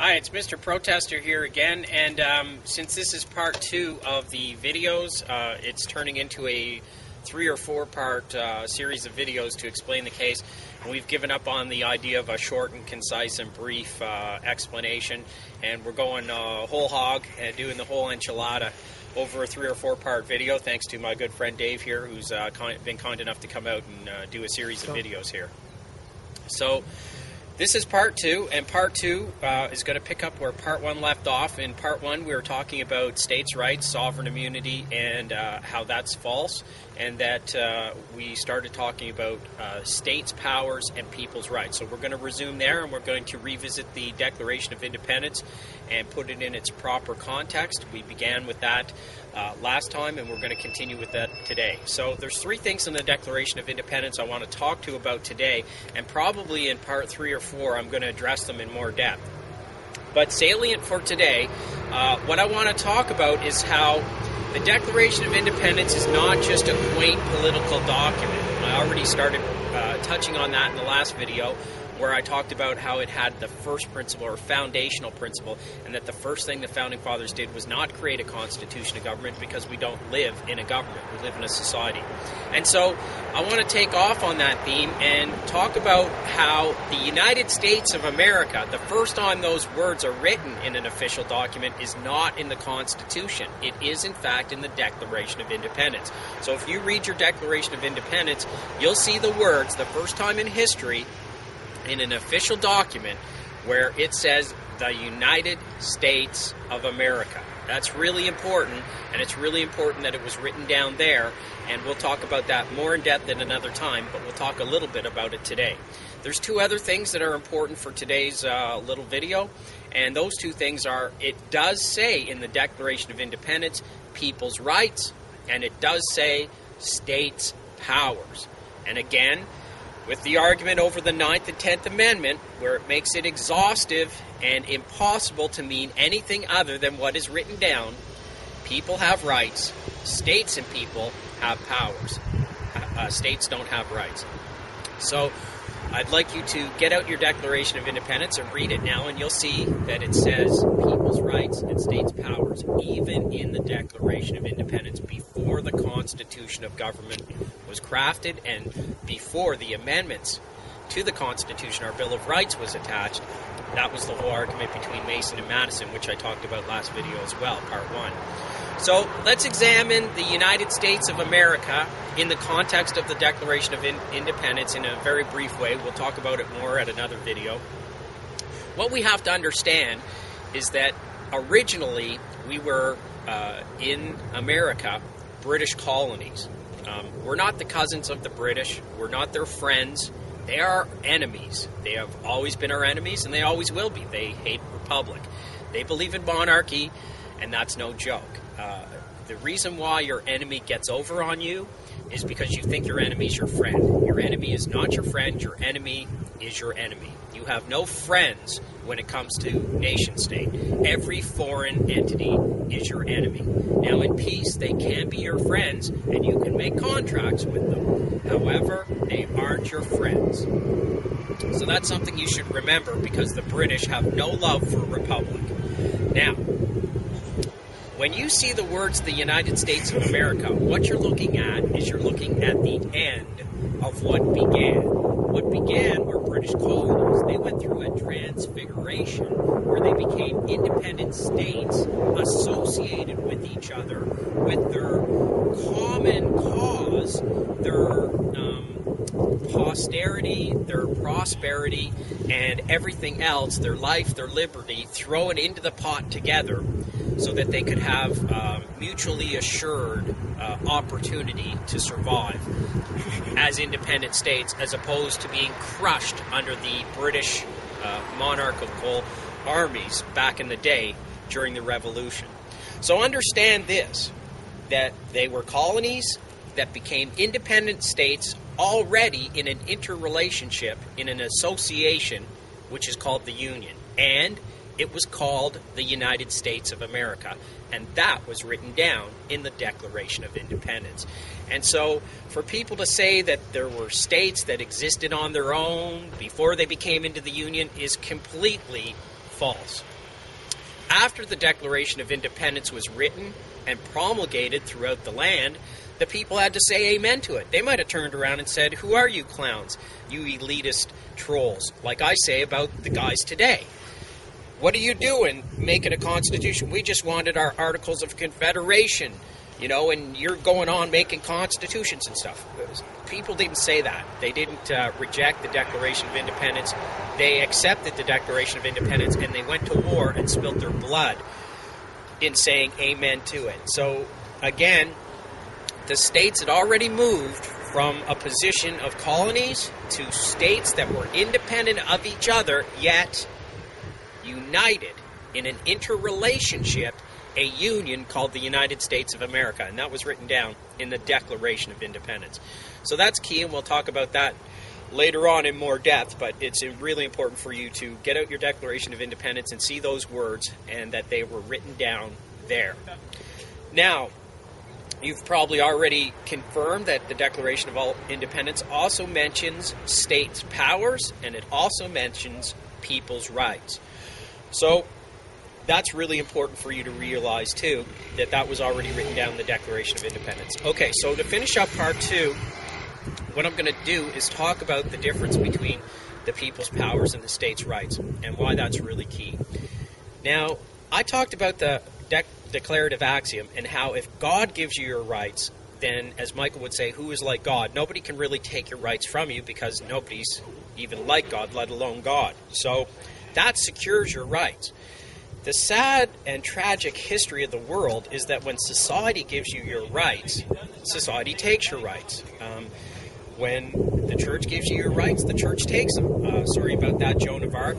Hi, it's Mr. Protester here again, and since this is part 2 of the videos, it's turning into a 3 or 4 part series of videos to explain the case. And we've given up on the idea of a short and concise and brief explanation, and we're going whole hog and doing the whole enchilada over a 3 or 4 part video, thanks to my good friend Dave here, who's been kind enough to come out and do a series of videos here. So this is part 2, and part 2 is going to pick up where part 1 left off. In part 1, we were talking about states' rights, sovereign immunity, and how that's false, and that we started talking about states' powers and people's rights. So we're going to resume there, and we're going to revisit the Declaration of Independence and put it in its proper context. We began with that last time, and we're going to continue with that today. So there's 3 things in the Declaration of Independence I want to talk to about today, and probably in part 3 or 4 I'm going to address them in more depth. But salient for today, what I want to talk about is how the Declaration of Independence is not just a quaint political document. I already started touching on that in the last video, where I talked about how it had the first principle or foundational principle, and that the first thing the Founding Fathers did was not create a constitution of government, because we don't live in a government, we live in a society. And so I want to take off on that theme and talk about how the United States of America, the first time those words are written in an official document, is not in the Constitution. It is in fact in the Declaration of Independence. So if you read your Declaration of Independence, you'll see the words, the first time in history, in an official document, where it says the United States of America. That's really important, and it's really important that it was written down there, and we'll talk about that more in depth at another time, but we'll talk a little bit about it today. There's 2 other things that are important for today's little video, and those 2 things are, it does say in the Declaration of Independence people's rights, and it does say states' powers. And again, with the argument over the 9th and 10th Amendment, where it makes it exhaustive and impossible to mean anything other than what is written down, people have rights, states and people have powers. States don't have rights. So I'd like you to get out your Declaration of Independence and read it now, and you'll see that it says people's rights and states' powers, even in the Declaration of Independence, before the Constitution of Government was crafted and before the amendments to the Constitution, our Bill of Rights, was attached. That was the whole argument between Mason and Madison, which I talked about last video as well, part 1. So let's examine the United States of America in the context of the Declaration of Independence in a very brief way. We'll talk about it more at another video. What we have to understand is that originally we were, in America, British colonies. We're not the cousins of the British. We're not their friends. They are our enemies. They have always been our enemies, and they always will be. They hate republic. They believe in monarchy, and that's no joke. The reason why your enemy gets over on you is because you think your enemy is your friend. Your enemy is not your friend. Your enemy is your enemy. You have no friends when it comes to nation state. Every foreign entity is your enemy. Now, in peace, they can be your friends, and you can make contracts with them. However, they aren't your friends. So that's something you should remember, because the British have no love for a republic. Now, when you see the words the United States of America, what you're looking at is you're looking at the end of what began. What began were British colonies. They went through a transfiguration where they became independent states associated with each other, with their common cause, their posterity, their prosperity, and everything else, their life, their liberty, thrown into the pot together, so that they could have mutually assured opportunity to survive as independent states, as opposed to being crushed under the British monarchical armies back in the day during the Revolution. So understand this, that they were colonies that became independent states already in an interrelationship, in an association, which is called the Union. And it was called the United States of America, and that was written down in the Declaration of Independence. And so for people to say that there were states that existed on their own before they became into the Union is completely false. After the Declaration of Independence was written and promulgated throughout the land, the people had to say amen to it. They might have turned around and said, "Who are you clowns, you elitist trolls?" Like I say about the guys today. "What are you doing making a constitution? We just wanted our Articles of Confederation, and you're going on making constitutions and stuff." People didn't say that. They didn't reject the Declaration of Independence. They accepted the Declaration of Independence, and they went to war and spilt their blood in saying amen to it. So, again, the states had already moved from a position of colonies to states that were independent of each other, yet united in an interrelationship, a union called the United States of America. And that was written down in the Declaration of Independence. So that's key, and we'll talk about that later on in more depth, but it's really important for you to get out your Declaration of Independence and see those words and that they were written down there. Now, you've probably already confirmed that the Declaration of Independence also mentions states' powers, and it also mentions people's rights. So that's really important for you to realize, too, that that was already written down in the Declaration of Independence. Okay, so to finish up part 2, what I'm going to do is talk about the difference between the people's powers and the states' rights, and why that's really key. Now, I talked about the declarative axiom and how if God gives you your rights, then, as Michael would say, who is like God? Nobody can really take your rights from you because nobody's even like God, let alone God. So that secures your rights. The sad and tragic history of the world is that when society gives you your rights, society takes your rights. When the church gives you your rights, the church takes them. Sorry about that, Joan of Arc.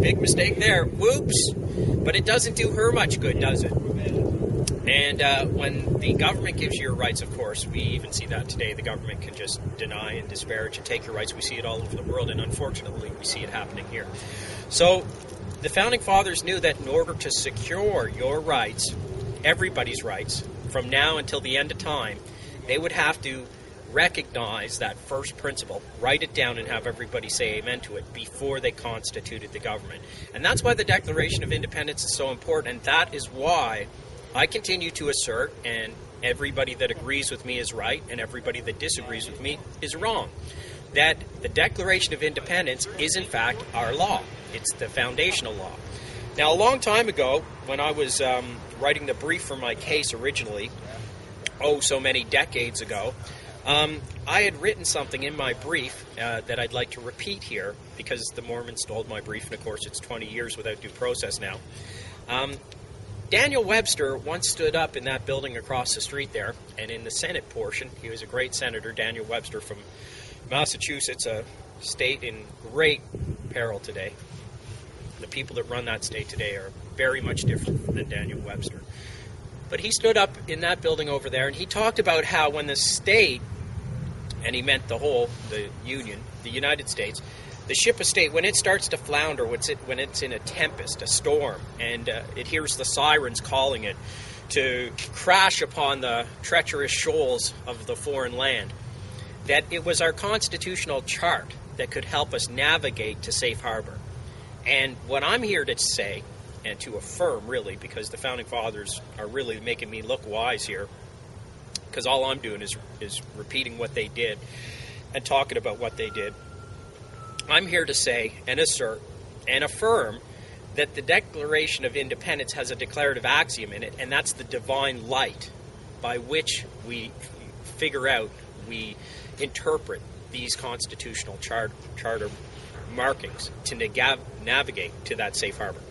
Big mistake there. Whoops. But it doesn't do her much good, does it? And when the government gives you your rights, of course, we even see that today. The government can just deny and disparage and take your rights. We see it all over the world, and unfortunately, we see it happening here. So the Founding Fathers knew that in order to secure your rights, everybody's rights, from now until the end of time, they would have to recognize that first principle, write it down, and have everybody say amen to it before they constituted the government. And that's why the Declaration of Independence is so important, and that is why I continue to assert, and everybody that agrees with me is right, and everybody that disagrees with me is wrong, that the Declaration of Independence is in fact our law. It's the foundational law. Now, a long time ago, when I was writing the brief for my case originally, so many decades ago, I had written something in my brief that I'd like to repeat here, because the Mormons stole my brief, and of course it's 20 years without due process now. Daniel Webster once stood up in that building across the street there, and in the Senate portion, he was a great senator, Daniel Webster from Massachusetts, a state in great peril today. The people that run that state today are very much different than Daniel Webster. But he stood up in that building over there, and he talked about how when the state, and he meant the Union, the United States, the ship of state, when it starts to flounder, when it's in a tempest, a storm, and it hears the sirens calling it to crash upon the treacherous shoals of the foreign land, that it was our constitutional chart that could help us navigate to safe harbor. And what I'm here to say, and to affirm, really, because the Founding Fathers are really making me look wise here, because all I'm doing is repeating what they did and talking about what they did. I'm here to say and assert and affirm that the Declaration of Independence has a declarative axiom in it, and that's the divine light by which we we interpret these constitutional charter markings to navigate to that safe harbor.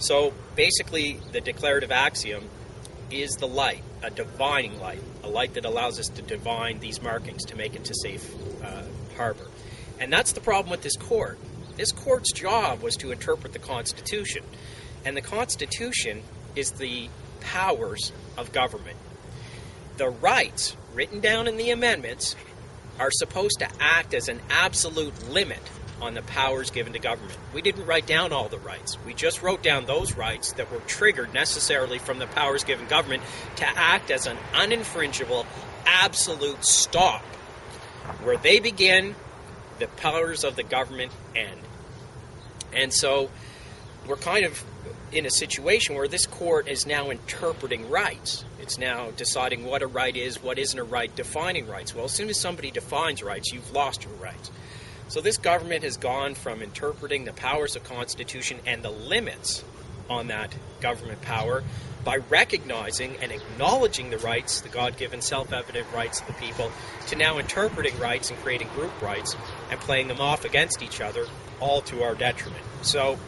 So basically, the declarative axiom is the light, a divining light, a light that allows us to divine these markings to make it to safe harbor. And that's the problem with this court. This court's job was to interpret the Constitution. And the Constitution is the powers of government. The rights written down in the amendments are supposed to act as an absolute limit on the powers given to government. We didn't write down all the rights. We just wrote down those rights that were triggered necessarily from the powers given government to act as an uninfringible, absolute stop. Where they begin, the powers of the government end. And so we're kind of in a situation where this court is now interpreting rights. It's now deciding what a right is, what isn't a right, defining rights. Well, as soon as somebody defines rights, you've lost your rights. So this government has gone from interpreting the powers of Constitution and the limits on that government power by recognizing and acknowledging the rights, the God-given self-evident rights of the people, to now interpreting rights and creating group rights and playing them off against each other, all to our detriment. So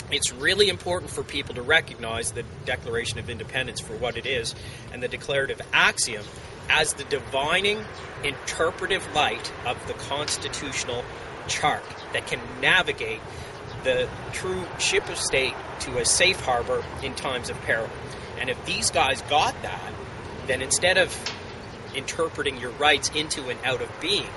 it's really important for people to recognize the Declaration of Independence for what it is, and the declarative axiom as the divining interpretive light of the constitutional chart that can navigate the true ship of state to a safe harbor in times of peril. And if these guys got that, then instead of interpreting your rights into and out of being,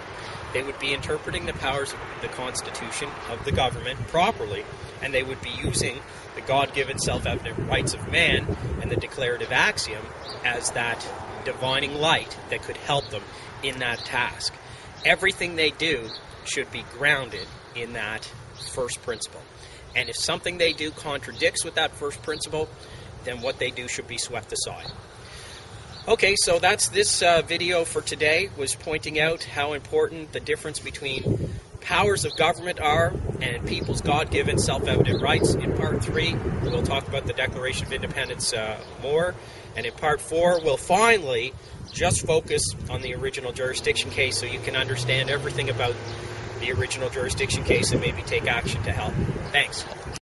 they would be interpreting the powers of the Constitution of the government properly, and they would be using the God-given self-evident rights of man and the declarative axiom as that divining light that could help them in that task. Everything they do should be grounded in that first principle. And if something they do contradicts with that first principle, then what they do should be swept aside. Okay, so that's this video for today, was pointing out how important the difference between powers of government are and people's God-given self-evident rights. In Part 3, we'll talk about the Declaration of Independence more. And in Part 4, we'll finally just focus on the original jurisdiction case so you can understand everything about the original jurisdiction case and maybe take action to help. Thanks.